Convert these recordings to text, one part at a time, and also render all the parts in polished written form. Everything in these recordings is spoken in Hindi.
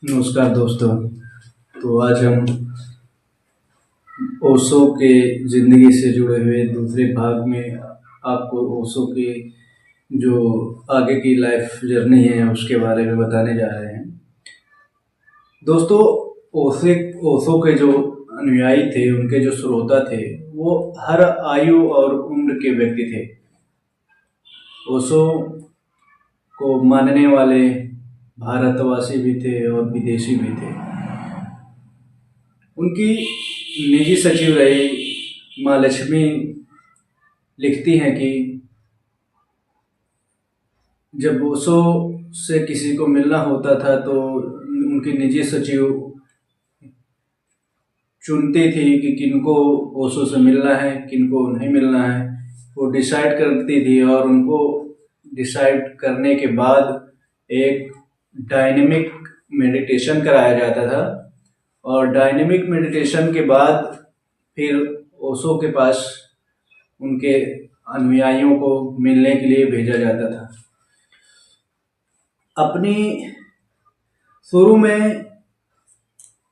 नमस्कार दोस्तों। तो आज हम ओशो के ज़िंदगी से जुड़े हुए दूसरे भाग में आपको ओशो के जो आगे की लाइफ जर्नी है उसके बारे में बताने जा रहे हैं। दोस्तों, ओशे ओशो के जो अनुयायी थे, उनके जो श्रोता थे, वो हर आयु और उम्र के व्यक्ति थे। ओशो को मानने वाले भारतवासी भी थे और विदेशी भी थे। उनकी निजी सचिव रही माँ लक्ष्मी लिखती हैं कि जब ओशो से किसी को मिलना होता था तो उनकी निजी सचिव चुनती थी कि किनको ओशो से मिलना है, किनको नहीं मिलना है। वो डिसाइड करती थी और उनको डिसाइड करने के बाद एक डायनेमिक मेडिटेशन कराया जाता था और डायनेमिक मेडिटेशन के बाद फिर ओशो के पास उनके अनुयायियों को मिलने के लिए भेजा जाता था। अपनी शुरू में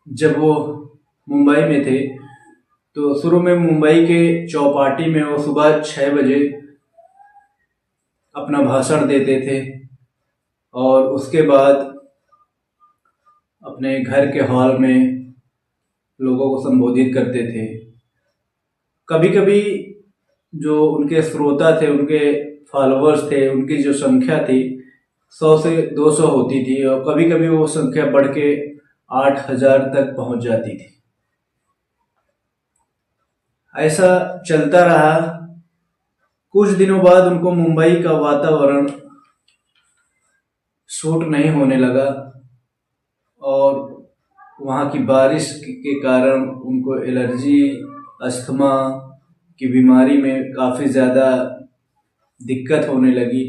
जब वो मुंबई में थे तो शुरू में मुंबई के चौपाटी में वो सुबह 6 बजे अपना भाषण देते थे और उसके बाद अपने घर के हॉल में लोगों को संबोधित करते थे। कभी कभी जो उनके श्रोता थे, उनके फॉलोअर्स थे, उनकी जो संख्या थी 100 से 200 होती थी और कभी कभी वो संख्या बढ़ के 8,000 तक पहुंच जाती थी। ऐसा चलता रहा। कुछ दिनों बाद उनको मुंबई का वातावरण सूट नहीं होने लगा और वहाँ की बारिश के कारण उनको एलर्जी, अस्थमा की बीमारी में काफ़ी ज़्यादा दिक्कत होने लगी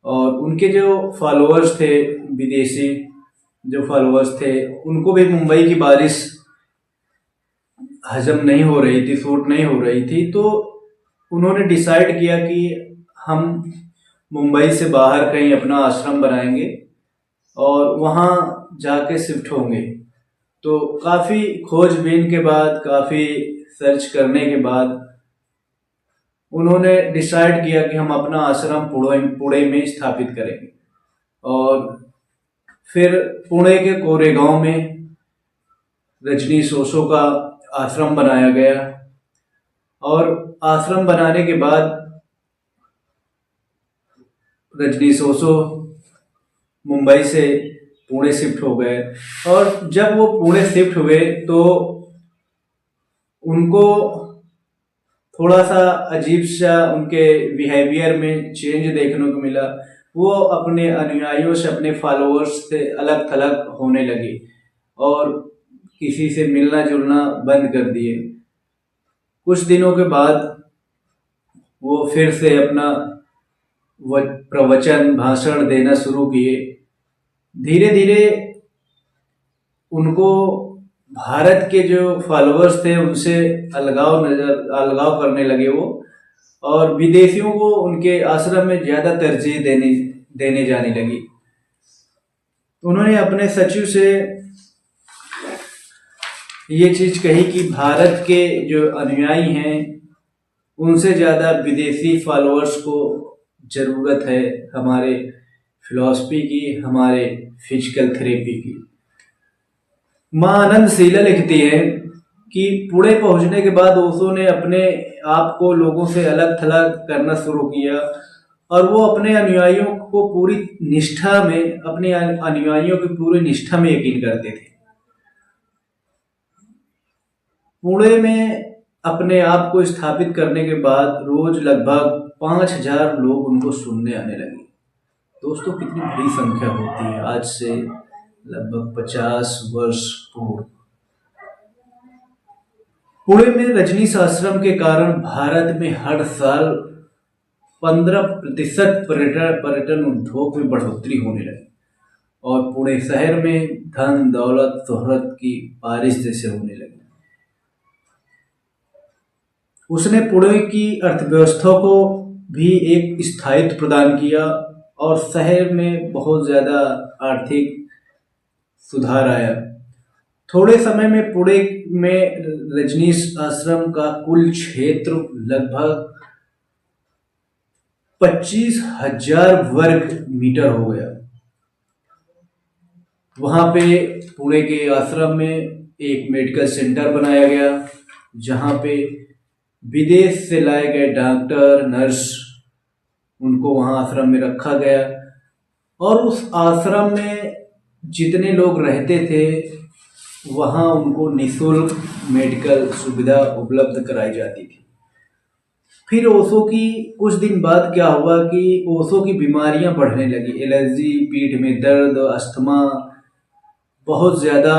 और उनके जो फॉलोअर्स थे, विदेशी जो फॉलोअर्स थे, उनको भी मुंबई की बारिश हजम नहीं हो रही थी, सूट नहीं हो रही थी। तो उन्होंने डिसाइड किया कि हम मुंबई से बाहर कहीं अपना आश्रम बनाएंगे और वहाँ जाके शिफ्ट होंगे। तो काफ़ी खोजबीन के बाद, काफ़ी सर्च करने के बाद उन्होंने डिसाइड किया कि हम अपना आश्रम पुणे में स्थापित करेंगे और फिर पुणे के कोरेगांव में रजनीश ओशो का आश्रम बनाया गया और आश्रम बनाने के बाद रजनीश ओशो मुंबई से पुणे शिफ्ट हो गए और जब वो पुणे शिफ्ट हुए तो उनको थोड़ा सा अजीब सा उनके बिहेवियर में चेंज देखने को मिला। वो अपने अनुयायियों से, अपने फॉलोअर्स से अलग थलग होने लगे और किसी से मिलना जुलना बंद कर दिए। कुछ दिनों के बाद वो फिर से अपना प्रवचन, भाषण देना शुरू किए। धीरे धीरे उनको भारत के जो फॉलोअर्स थे उनसे अलगाव करने लगे वो, और विदेशियों को उनके आश्रम में ज़्यादा तरजीह देने जाने लगी। उन्होंने अपने सचिव से ये चीज़ कही कि भारत के जो अनुयायी हैं उनसे ज़्यादा विदेशी फॉलोअर्स को ज़रूरत है हमारे फिलॉसफी की, हमारे फिजिकल थेरेपी की। माँ आनंद शीला लिखती है कि पुणे पहुंचने के बाद ओशो ने अपने आप को लोगों से अलग थलग करना शुरू किया और वो अपने अनुयायियों को पूरी निष्ठा में, अपने अनुयायियों की पूरी निष्ठा में यकीन करते थे। पुणे में अपने आप को स्थापित करने के बाद रोज लगभग 5,000 लोग उनको सुनने आने लगे। दोस्तों, कितनी बड़ी संख्या होती है आज से लगभग 50 वर्ष पूर्व। पुणे में रजनीश आश्रम के कारण भारत में हर साल 15% पर्यटन उद्योग में बढ़ोतरी होने लगी और पुणे शहर में धन दौलत शोहरत की बारिश जैसे होने लगी। उसने पुणे की अर्थव्यवस्था को भी एक स्थायित्व प्रदान किया और शहर में बहुत ज़्यादा आर्थिक सुधार आया। थोड़े समय में पुणे में रजनीश आश्रम का कुल क्षेत्र लगभग 25,000 वर्ग मीटर हो गया। वहां पे पुणे के आश्रम में एक मेडिकल सेंटर बनाया गया, जहां पे विदेश से लाए गए डॉक्टर नर्स उनको वहां आश्रम में रखा गया। और उस आश्रम में जितने लोग रहते थे वहां उनको निःशुल्क मेडिकल सुविधा उपलब्ध कराई जाती थी। फिर ओशो की कुछ दिन बाद क्या हुआ कि ओशो की बीमारियां बढ़ने लगी। एलर्जी, पीठ में दर्द, अस्थमा बहुत ज़्यादा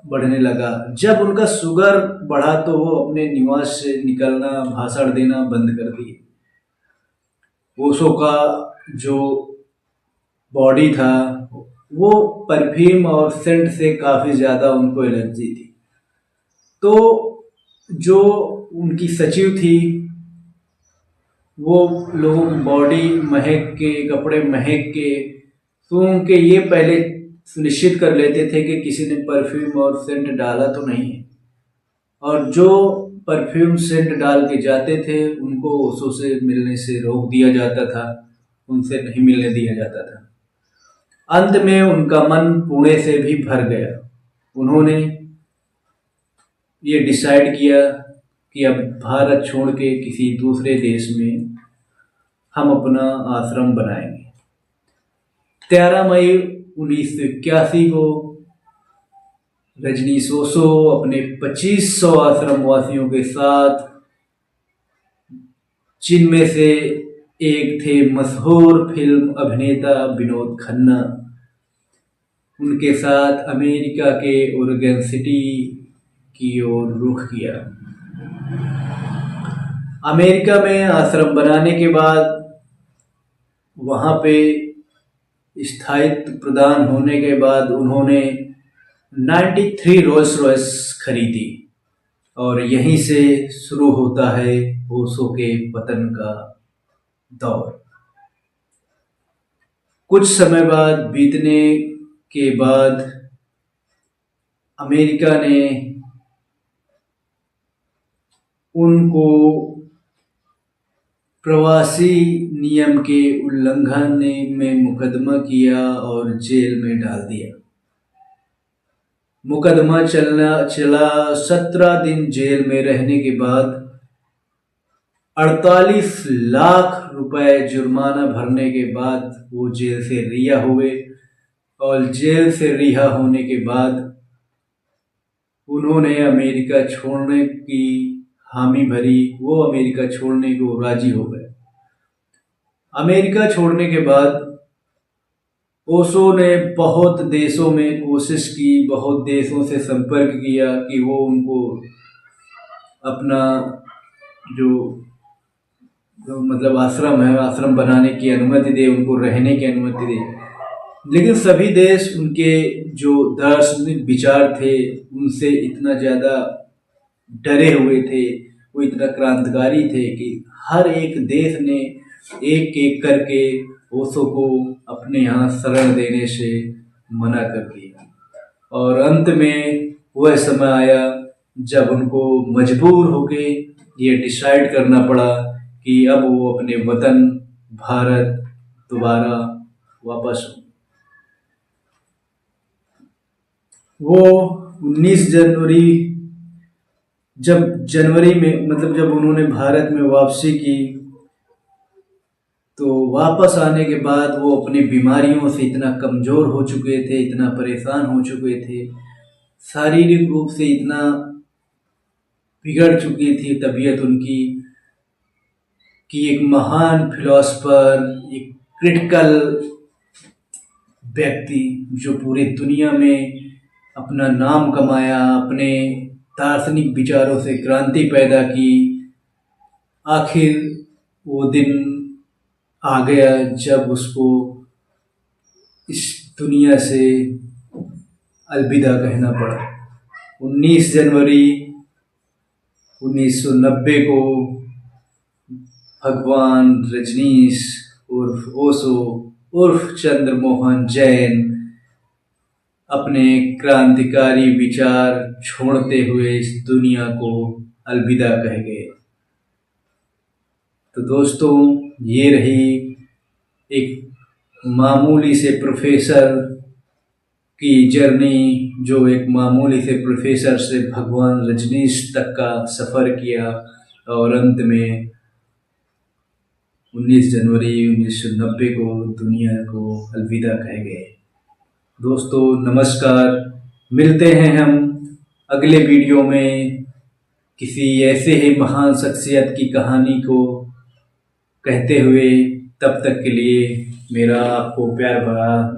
बढ़ने लगा। जब उनका शुगर बढ़ा तो वो अपने निवास से निकलना, भाषण देना बंद कर दिए। ओशो का जो बॉडी था वो परफ्यूम और सेंट से काफ़ी ज़्यादा उनको एलर्जी थी। तो जो उनकी सचिव थी वो लोगों की बॉडी महक के, कपड़े महक के सूंघ के ये पहले सुनिश्चित कर लेते थे कि किसी ने परफ्यूम और सेंट डाला तो नहीं है। और जो परफ्यूम सेंट डाल के जाते थे उनको ओशो से मिलने से रोक दिया जाता था, उनसे नहीं मिलने दिया जाता था। अंत में उनका मन पुणे से भी भर गया। उन्होंने ये डिसाइड किया कि अब भारत छोड़ के किसी दूसरे देश में हम अपना आश्रम बनाएंगे। 13 मई 1981 को रजनीश ओशो अपने 2500 आश्रम वासियों के साथ, जिनमें से एक थे मशहूर फिल्म अभिनेता विनोद खन्ना, उनके साथ अमेरिका के ओरेगन सिटी की ओर रुख किया। अमेरिका में आश्रम बनाने के बाद वहाँ पे स्थायित्व प्रदान होने के बाद उन्होंने 93 रोल्स रॉयस खरीदी और यहीं से शुरू होता है ओशो के पतन का दौर। कुछ समय बाद बीतने के बाद अमेरिका ने उनको प्रवासी नियम के उल्लंघन में मुकदमा किया और जेल में डाल दिया। मुकदमा चला 17 दिन जेल में रहने के बाद 48 लाख रुपए जुर्माना भरने के बाद वो जेल से रिहा हुए। और जेल से रिहा होने के बाद उन्होंने अमेरिका छोड़ने की हामी भरी, वो अमेरिका छोड़ने को राजी हो गए। अमेरिका छोड़ने के बाद ओशो ने बहुत देशों में कोशिश की, बहुत देशों से संपर्क किया कि वो उनको अपना जो मतलब आश्रम है, आश्रम बनाने की अनुमति दे, उनको रहने की अनुमति दे। लेकिन सभी देश उनके जो दार्शनिक विचार थे उनसे इतना ज़्यादा डरे हुए थे, वो इतना क्रांतिकारी थे कि हर एक देश ने एक एक करके ओशो को अपने यहाँ शरण देने से मना कर दिया। और अंत में वह समय आया जब उनको मजबूर होके ये डिसाइड करना पड़ा कि अब वो अपने वतन भारत दोबारा वापस हो। वो 19 जनवरी, जब जनवरी में मतलब जब उन्होंने भारत में वापसी की तो वापस आने के बाद वो अपनी बीमारियों से इतना कमज़ोर हो चुके थे, इतना परेशान हो चुके थे, शारीरिक रूप से इतना बिगड़ चुकी थी तबीयत उनकी कि एक महान फिलोसफर, एक क्रिटिकल व्यक्ति जो पूरी दुनिया में अपना नाम कमाया, अपने दार्शनिक विचारों से क्रांति पैदा की, आखिर वो दिन आ गया जब उसको इस दुनिया से अलविदा कहना पड़ा। 19 जनवरी 1990 को भगवान रजनीश उर्फ ओशो उर्फ चंद्रमोहन जैन अपने क्रांतिकारी विचार छोड़ते हुए इस दुनिया को अलविदा कह गए। तो दोस्तों, ये रही एक मामूली से प्रोफेसर की जर्नी, जो एक मामूली से प्रोफेसर से भगवान रजनीश तक का सफ़र किया और अंत में 19 जनवरी 1990 को दुनिया को अलविदा कह गए। दोस्तों नमस्कार, मिलते हैं हम अगले वीडियो में किसी ऐसे ही महान शख्सियत की कहानी को कहते हुए। तब तक के लिए मेरा आपको प्यार भरा